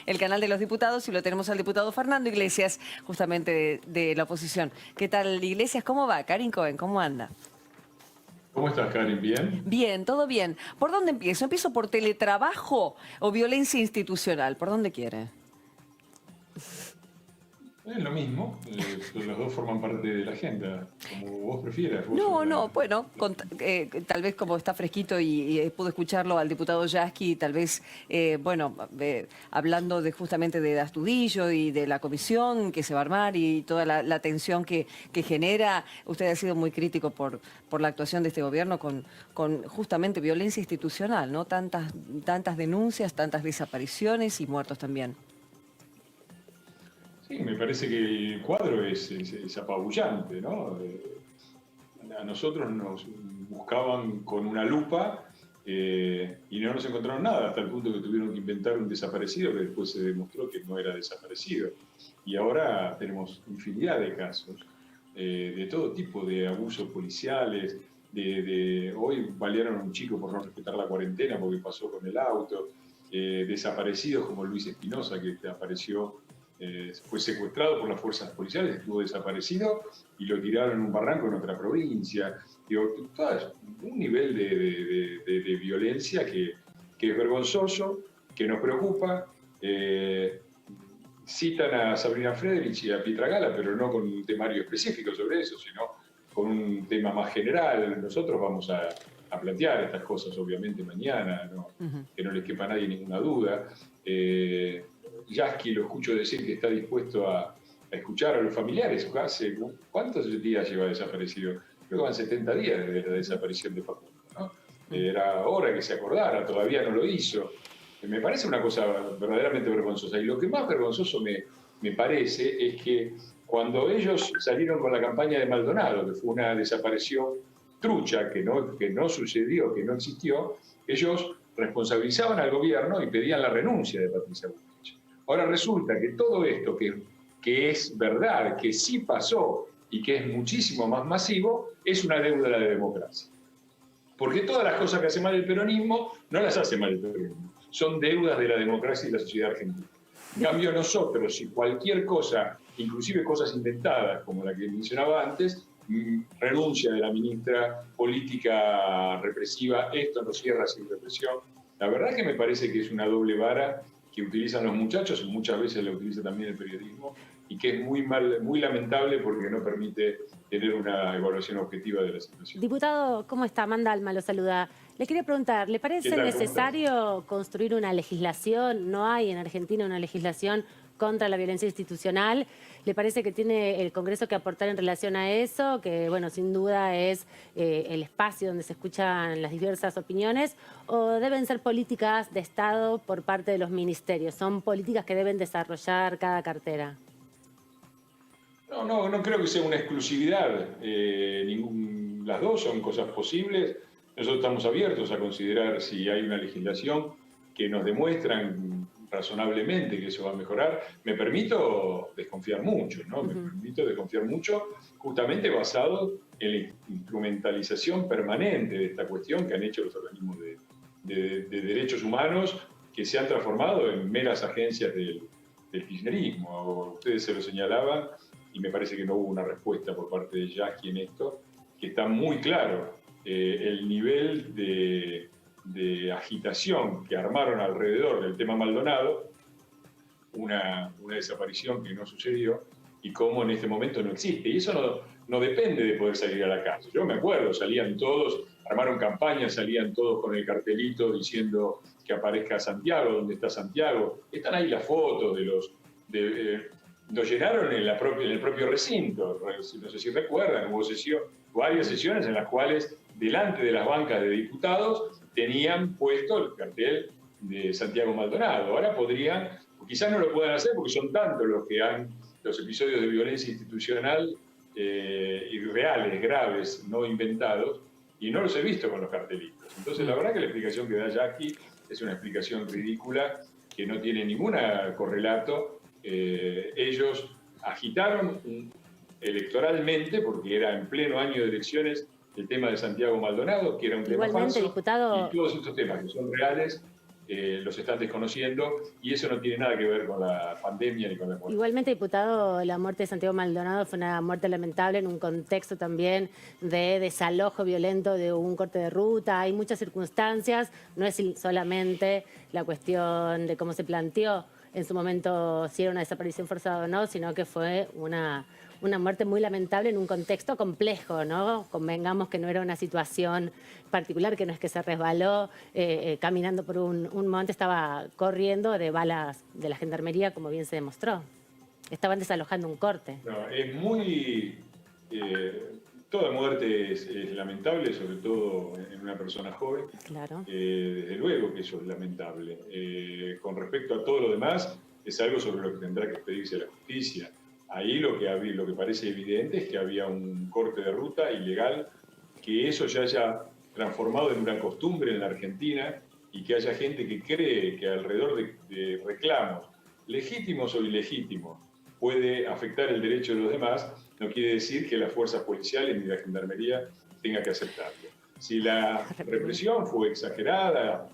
el canal de los diputados y lo tenemos al diputado Fernando Iglesias, justamente de la oposición. ¿Qué tal, Iglesias? ¿Cómo va? Karin Cohen, ¿cómo anda? ¿Cómo estás, Karin? ¿Bien? Bien, todo bien. ¿Por dónde empiezo? ¿Empiezo por teletrabajo o violencia institucional? ¿Por dónde quiere? Es lo mismo, los dos forman parte de la agenda, como vos prefieras. Vos sos No, no, la... bueno, tal vez como está fresquito y pude escucharlo al diputado Yasky, tal vez, bueno, hablando justamente de Astudillo y de la comisión que se va a armar y toda la tensión que genera, usted ha sido muy crítico por la actuación de este gobierno con justamente violencia institucional, ¿no? Tantas denuncias, tantas desapariciones y muertos también. Sí, me parece que el cuadro es apabullante, ¿no? A nosotros nos buscaban con una lupa y no nos encontraron nada, hasta el punto que tuvieron que inventar un desaparecido que después se demostró que no era desaparecido. Y ahora tenemos infinidad de casos de todo tipo, de abusos policiales, hoy balearon a un chico por no respetar la cuarentena porque pasó con el auto, desaparecidos como Luis Espinosa, que apareció, fue secuestrado por las fuerzas policiales, estuvo desaparecido y lo tiraron en un barranco en otra provincia. Digo, un nivel de violencia que es vergonzoso, que nos preocupa. Citan a Sabrina Friedrich y a Pietra Gala, pero no con un temario específico sobre eso, sino con un tema más general. Nosotros vamos a plantear estas cosas, obviamente, mañana, ¿no? Que no les quepa a nadie ninguna duda. Yasky lo escucho decir que está dispuesto a escuchar a los familiares. ¿Cuántos días lleva desaparecido? Creo que van 70 días desde la desaparición de Facundo, ¿no? Era hora que se acordara, todavía no lo hizo. Me parece una cosa verdaderamente vergonzosa. Y lo que más vergonzoso me parece es que cuando ellos salieron con la campaña de Maldonado, que fue una desaparición trucha, que no sucedió, que no existió, ellos responsabilizaban al gobierno y pedían la renuncia de Patricia Bullrich. Ahora resulta que todo esto, que es verdad, que sí pasó y que es muchísimo más masivo, es una deuda de la democracia. Porque todas las cosas que hace mal el peronismo no las hace mal el peronismo, son deudas de la democracia y la sociedad argentina. En cambio nosotros, si cualquier cosa, inclusive cosas inventadas como la que mencionaba antes, renuncia de la ministra, política represiva, esto nos cierra sin represión. La verdad es que me parece que es una doble vara que utilizan los muchachos, y muchas veces la utiliza también el periodismo, y que es muy lamentable porque no permite tener una evaluación objetiva de la situación. Diputado, ¿cómo está? Amanda Alma lo saluda. Le quería preguntar, ¿le ¿Qué parece tal? ¿Cómo estás? necesario construir una legislación? ¿No hay en Argentina una legislación contra la violencia institucional? ¿Le parece que tiene el Congreso que aportar en relación a eso? Que, bueno, sin duda es el espacio donde se escuchan las diversas opiniones. ¿O deben ser políticas de Estado por parte de los ministerios? ¿Son políticas que deben desarrollar cada cartera? No creo que sea una exclusividad. Las dos son cosas posibles. Nosotros estamos abiertos a considerar si hay una legislación que nos demuestran razonablemente que eso va a mejorar. Me permito desconfiar mucho, ¿no? Me permito desconfiar mucho justamente basado en la instrumentalización permanente de esta cuestión que han hecho los organismos de derechos humanos, que se han transformado en meras agencias del kirchnerismo. Ustedes se lo señalaban y me parece que no hubo una respuesta por parte de Yasky en esto, que está muy claro el nivel de agitación que armaron alrededor del tema Maldonado, una desaparición que no sucedió y cómo en este momento no existe. Y eso no depende de poder salir a la calle. Yo me acuerdo, salían todos, armaron campañas, salían todos con el cartelito diciendo que aparezca Santiago, ¿dónde está Santiago? Están ahí las fotos de los... nos llenaron en el propio recinto, no sé si recuerdan, hubo varias sesiones en las cuales delante de las bancas de diputados tenían puesto el cartel de Santiago Maldonado. Ahora podrían, quizás no lo puedan hacer porque son tantos los episodios de violencia institucional irreales, graves, no inventados, y no los he visto con los cartelitos. Entonces la verdad que la explicación que da Yasky es una explicación ridícula que no tiene ningún correlato. Ellos agitaron electoralmente, porque era en pleno año de elecciones, el tema de Santiago Maldonado, que era un tema Igualmente, falso, y diputado, todos estos temas que son reales los están desconociendo y eso no tiene nada que ver con la pandemia ni con la muerte. Igualmente, diputado, la muerte de Santiago Maldonado fue una muerte lamentable en un contexto también de desalojo violento de un corte de ruta. Hay muchas circunstancias, no es solamente la cuestión de cómo se planteó en su momento si era una desaparición forzada o no, sino que fue una muerte muy lamentable en un contexto complejo, ¿no? Convengamos que no era una situación particular, que no es que se resbaló caminando por un monte, estaba corriendo de balas de la gendarmería, como bien se demostró. Estaban desalojando un corte. No, es muy... toda muerte es lamentable, sobre todo en una persona joven. Claro. Desde luego que eso es lamentable. Con respecto a todo lo demás, es algo sobre lo que tendrá que expedirse la justicia. Ahí lo que parece evidente es que había un corte de ruta ilegal, que eso ya haya transformado en una costumbre en la Argentina y que haya gente que cree que alrededor de reclamos, legítimos o ilegítimos, puede afectar el derecho de los demás, no quiere decir que las fuerzas policiales ni la gendarmería tengan que aceptarlo. Si la represión fue exagerada,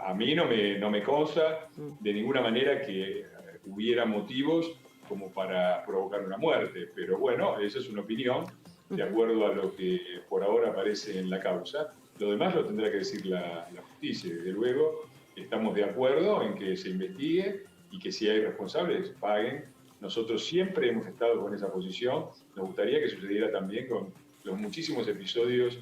a mí no me consta de ninguna manera que hubiera motivos como para provocar una muerte, pero bueno, esa es una opinión de acuerdo a lo que por ahora aparece en la causa. Lo demás lo tendrá que decir la justicia. Desde luego, estamos de acuerdo en que se investigue y que si hay responsables, paguen. Nosotros siempre hemos estado con esa posición. Nos gustaría que sucediera también con los muchísimos episodios,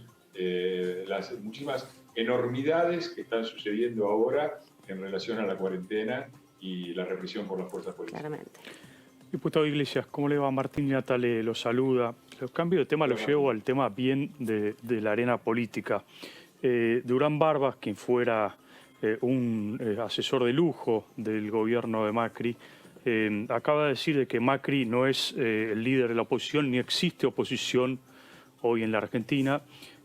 las muchísimas enormidades que están sucediendo ahora en relación a la cuarentena y la represión por las fuerzas policiales. Claramente. Diputado Iglesias, ¿cómo le va? Martín Natale lo saluda. Los cambios de tema los llevo al tema bien de la arena política. Durán Barbas, quien fuera un asesor de lujo del gobierno de Macri, acaba de decir de que Macri no es el líder de la oposición, ni existe oposición hoy en la Argentina,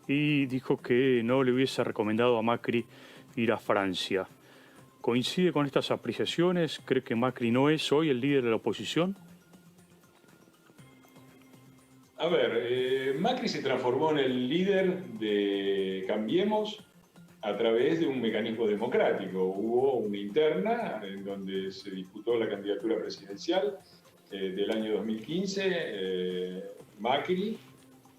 y dijo que no le hubiese recomendado a Macri ir a Francia. ¿Coincide con estas apreciaciones? ¿Cree que Macri no es hoy el líder de la oposición? A ver, Macri se transformó en el líder de Cambiemos a través de un mecanismo democrático. Hubo una interna en donde se disputó la candidatura presidencial del año 2015, Macri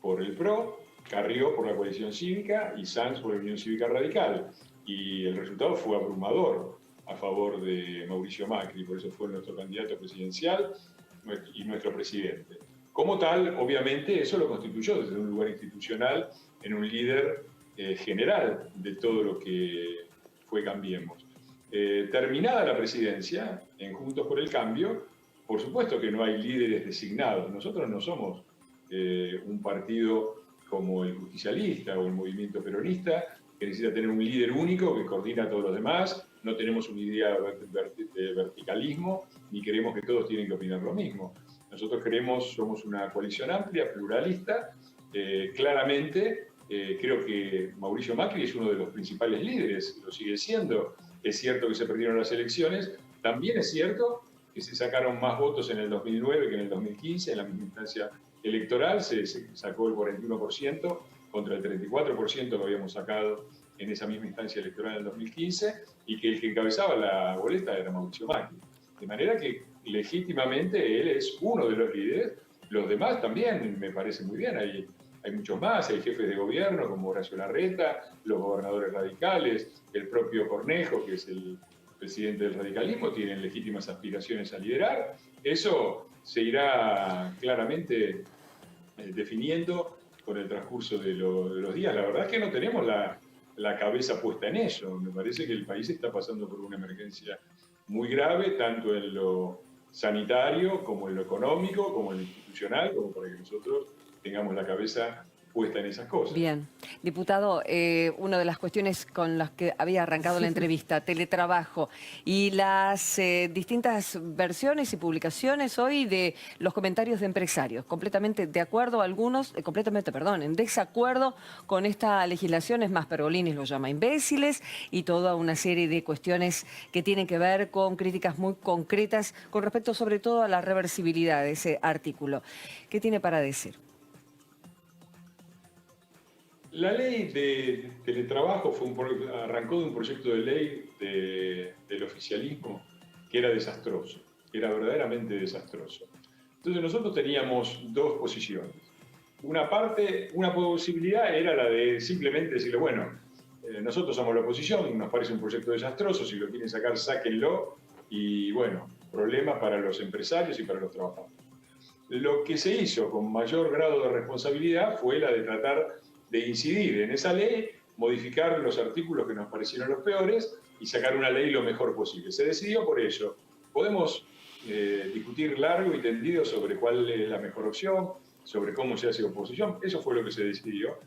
por el PRO, Carrió por la coalición cívica y Sanz por la Unión Cívica Radical. Y el resultado fue abrumador a favor de Mauricio Macri, por eso fue nuestro candidato presidencial y nuestro presidente. Como tal, obviamente, eso lo constituyó desde un lugar institucional en un líder general de todo lo que fue Cambiemos. Terminada la presidencia, en Juntos por el Cambio, por supuesto que no hay líderes designados. Nosotros no somos un partido como el justicialista o el movimiento peronista, que necesita tener un líder único que coordina a todos los demás. No tenemos una idea de verticalismo, ni creemos que todos tienen que opinar lo mismo. Nosotros somos una coalición amplia, pluralista. Claramente, creo que Mauricio Macri es uno de los principales líderes, lo sigue siendo. Es cierto que se perdieron las elecciones, también es cierto que se sacaron más votos en el 2009 que en el 2015, en la misma instancia electoral se sacó el 41% contra el 34% que habíamos sacado en esa misma instancia electoral en el 2015, y que el que encabezaba la boleta era Mauricio Macri. De manera que legítimamente él es uno de los líderes. Los demás también me parece muy bien. Hay muchos más, hay jefes de gobierno como Horacio Larreta, los gobernadores radicales, el propio Cornejo, que es el presidente del radicalismo, tienen legítimas aspiraciones a liderar. Eso se irá claramente definiendo con el transcurso de los días. La verdad es que no tenemos la cabeza puesta en eso. Me parece que el país está pasando por una emergencia muy grave, tanto en lo sanitario, como en lo económico, como en lo institucional, como para que nosotros tengamos la cabeza puesta en esas cosas. Bien. Diputado, una de las cuestiones con las que había arrancado la entrevista, teletrabajo y las distintas versiones y publicaciones hoy de los comentarios de empresarios, completamente de acuerdo algunos, en desacuerdo con esta legislación, es más, Pergolini lo llama imbéciles, y toda una serie de cuestiones que tienen que ver con críticas muy concretas con respecto sobre todo a la reversibilidad de ese artículo. ¿Qué tiene para decir? La ley de teletrabajo arrancó de un proyecto de ley del oficialismo que era desastroso, que era verdaderamente desastroso. Entonces nosotros teníamos dos posiciones. Una posibilidad era la de simplemente decirle, bueno, nosotros somos la oposición, nos parece un proyecto desastroso, si lo quieren sacar, sáquenlo, y bueno, problema para los empresarios y para los trabajadores. Lo que se hizo con mayor grado de responsabilidad fue la de tratar de incidir en esa ley, modificar los artículos que nos parecieron los peores y sacar una ley lo mejor posible. Se decidió por ello. Podemos discutir largo y tendido sobre cuál es la mejor opción, sobre cómo se hace oposición. Eso fue lo que se decidió.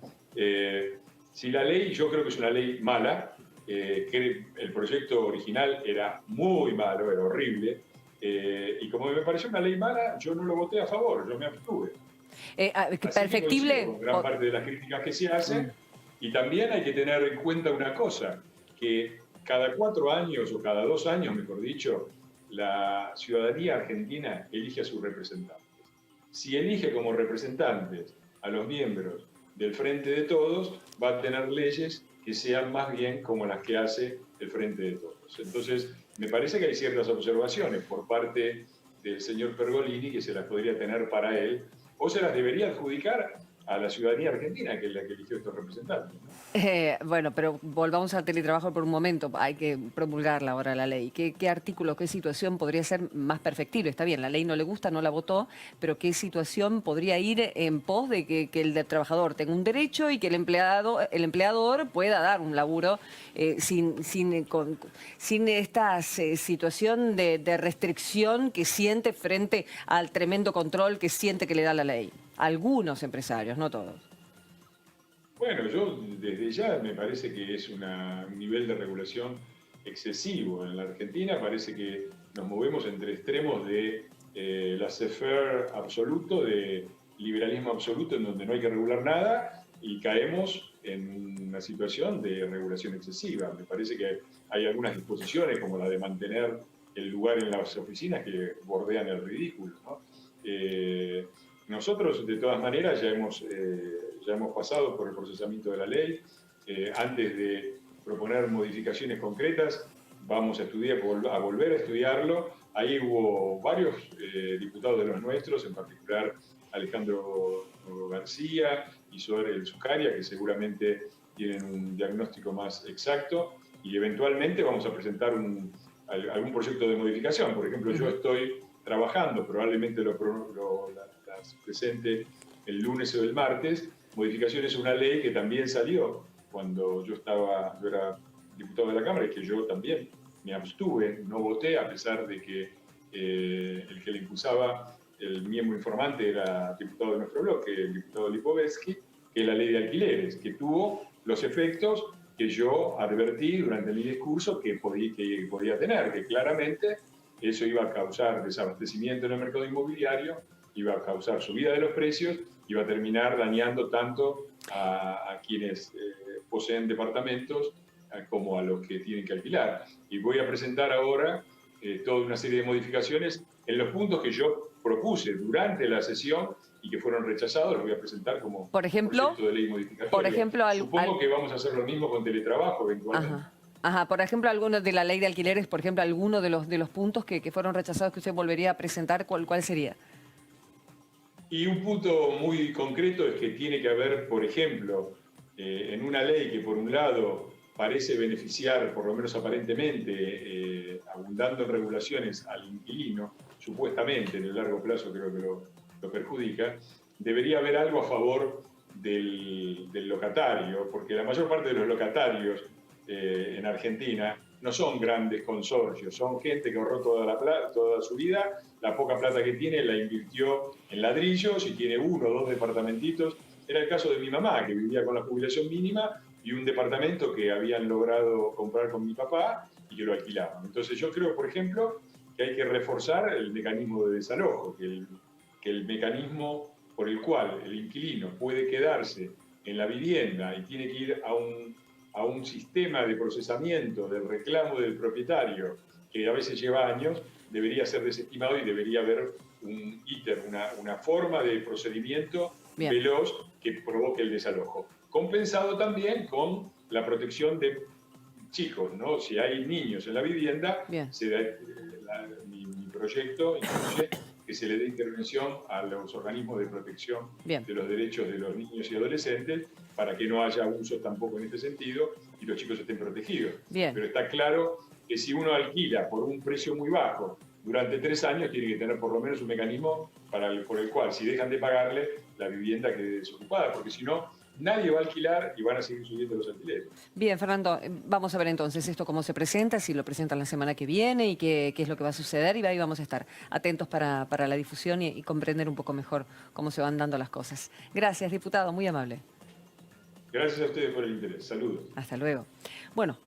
Si la ley, yo creo que es una ley mala, que el proyecto original era muy malo, era horrible, y como me pareció una ley mala, yo no lo voté a favor, yo me abstuve. Perfectible. Con gran parte de las críticas que se hacen. Y también hay que tener en cuenta una cosa, que cada 4 años, o cada 2 años, mejor dicho, la ciudadanía argentina elige a sus representantes. Si elige como representantes a los miembros del Frente de Todos, va a tener leyes que sean más bien como las que hace el Frente de Todos. Entonces, me parece que hay ciertas observaciones por parte del señor Pergolini que se las podría tener para él, o se las debería adjudicar a la ciudadanía argentina, que es la que eligió estos representantes, ¿no? Bueno, pero volvamos al teletrabajo por un momento. Hay que promulgarla ahora la ley. ¿Qué artículo, qué situación podría ser más perfectible? Está bien, la ley no le gusta, no la votó, pero ¿qué situación podría ir en pos de que el trabajador tenga un derecho y que el empleador pueda dar un laburo sin esta situación de restricción que siente frente al tremendo control que siente que le da la ley? Algunos empresarios, no todos. Bueno, yo desde ya me parece que es un nivel de regulación excesivo. En la Argentina parece que nos movemos entre extremos de laissez-faire absoluto, de liberalismo absoluto, en donde no hay que regular nada, y caemos en una situación de regulación excesiva. Me parece que hay algunas disposiciones, como la de mantener el lugar en las oficinas, que bordean el ridículo, ¿no? Nosotros, de todas maneras, ya hemos pasado por el procesamiento de la ley. Antes de proponer modificaciones concretas, vamos a volver a estudiarlo. Ahí hubo varios diputados de los nuestros, en particular Alejandro García y Sorel Zucaria, que seguramente tienen un diagnóstico más exacto, y eventualmente vamos a presentar algún proyecto de modificación. Por ejemplo, yo estoy trabajando, probablemente las presente el lunes o el martes, modificaciones a una ley que también salió cuando yo era diputado de la Cámara, y que yo también me abstuve, no voté, a pesar de que el que le impulsaba, el miembro informante, era diputado de nuestro bloque, el diputado Lipovetsky, que es la ley de alquileres, que tuvo los efectos que yo advertí durante mi discurso que podía tener, que claramente eso iba a causar desabastecimiento en el mercado inmobiliario, iba a causar subida de los precios, iba a terminar dañando tanto a quienes poseen departamentos como a los que tienen que alquilar. Y voy a presentar ahora toda una serie de modificaciones en los puntos que yo propuse durante la sesión y que fueron rechazados. Los voy a presentar como proyecto de ley modificatorio. Supongo que vamos a hacer lo mismo con teletrabajo eventualmente. Ajá, por ejemplo, algunos de la ley de alquileres, por ejemplo, alguno de los puntos que fueron rechazados que usted volvería a presentar, ¿cuál sería? Y un punto muy concreto es que tiene que haber, por ejemplo, en una ley que por un lado parece beneficiar, por lo menos aparentemente, abundando en regulaciones al inquilino, supuestamente en el largo plazo creo que lo perjudica, debería haber algo a favor del locatario, porque la mayor parte de los locatarios en Argentina no son grandes consorcios, son gente que ahorró toda su vida, la poca plata que tiene la invirtió en ladrillos y tiene 1 o 2 departamentitos. Era el caso de mi mamá, que vivía con la jubilación mínima y un departamento que habían logrado comprar con mi papá y que lo alquilaban. Entonces yo creo, por ejemplo, que hay que reforzar el mecanismo de desalojo, que el mecanismo por el cual el inquilino puede quedarse en la vivienda y tiene que ir a un sistema de procesamiento del reclamo del propietario, que a veces lleva años, debería ser desestimado y debería haber un íter, una forma de procedimiento veloz que provoque el desalojo. compensado también con la protección de chicos, ¿no? Si hay niños en la vivienda, Bien. mi proyecto incluye que se le dé intervención a los organismos de protección Bien. de los derechos de los niños y adolescentes para que no haya abusos tampoco en este sentido y los chicos estén protegidos. Bien. Pero está claro que si uno alquila por un precio muy bajo durante 3 años, tiene que tener por lo menos un mecanismo por el cual, si dejan de pagarle, la vivienda quede desocupada, porque si no, nadie va a alquilar y van a seguir subiendo los alquileres. Bien, Fernando, vamos a ver entonces esto cómo se presenta, si lo presentan la semana que viene y qué es lo que va a suceder, y ahí vamos a estar atentos para la difusión y comprender un poco mejor cómo se van dando las cosas. Gracias, diputado, muy amable. Gracias a ustedes por el interés. Saludos. Hasta luego. Bueno.